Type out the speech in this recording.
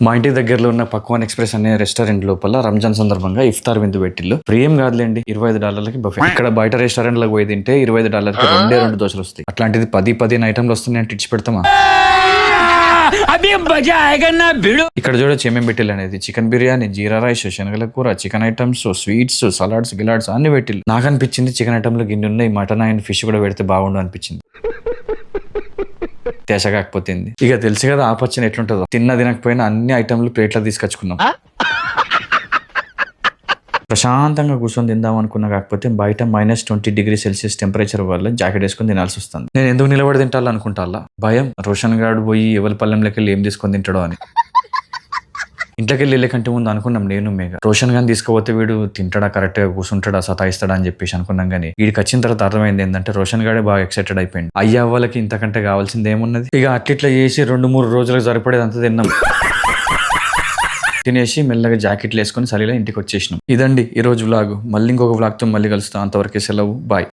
మా ఇంటి దగ్గరలో ఉన్న పక్వాన్ ఎక్స్ప్రెస్ అనే రెస్టారెంట్ లోపల రంజాన్ సందర్భంగా ఇఫ్తార్ విందు పెట్టిల్లు. ప్రియం కాదులేండి, $25 బఫే. ఇక్కడ బయట రెస్టారెంట్ లకు పోయి తింటే $20 రెండు దోశలు వస్తాయి. అట్లాంటిది 10-15 ఐటమ్లు వస్తున్నాయి టిచ్ పెడతామా? ఇక్కడ చూడొచ్చు ఏమేమి పెట్టిల్లు అనేది. చికెన్ బిర్యానీ, జీరా రైస్, శనగల కూర, చికెన్ ఐటమ్స్, స్వీట్స్, సలాడ్స్, గిలాడ్స్ అన్ని పెట్టిల్లు. నాకు అనిపించింది చికెన్ ఐటమ్ లో గిన్నె ఉన్నాయి, మటన్ అండ్ ఫిష్ కూడా పెడితే బాగుండు అనిపించింది. తేస కాకపోతుంది. ఇక తెలుసు కదా ఆపచ్చని ఎట్లుంటుందో. తినకపోయినా అన్ని ఐటమ్లు ప్లేట్లో తీసుకొచ్చుకున్నాం. ప్రశాంతంగా కూర్చొని తిందాం అనుకున్నా, కాకపోతే బయట -20°C టెంపరేచర్ వల్ల జాకెట్ వేసుకొని తినాల్సి వస్తుంది. నేను ఎందుకు నిలబడి తింటాను అనుకుంటా. భయం, రోషన్ గాడు పోయి ఎవరి పల్లెంలోకి వెళ్ళి ఏం తీసుకొని తింటాడో అని. ఇంట్లోకి వెళ్ళే కంటే ముందు అనుకున్నాం నేను మేఘ, రోషన్ గాని తీసుకుపోతే వీడు తింటాడా, కరెక్ట్ గా కూర్చుంటాడా, సతాయిస్తాడా అని చెప్పేసి అనుకున్నాం. కానీ వీడికి వచ్చిన తర్వాత అర్థమైంది ఏంటంటే రోషన్ గాడే బాగా ఎక్సైటెడ్ అయిపోయింది. అయ్యా వాళ్ళకి ఇంతకంటే కావాల్సింది ఏమున్నది. ఇక అట్లిట్లా చేసి 2-3 రోజులకు సరిపడేది అంతా తిన్నాం. తినేసి మెల్లగా జాకెట్లు వేసుకొని సరిగా ఇంటికి వచ్చేసినాం. ఇదండి ఈ రోజు వ్లాగ్. మళ్ళీ ఇంకొక వ్లాగ్ తో మళ్ళీ కలుస్తాం. అంతవరకే సెలవు, బాయ్.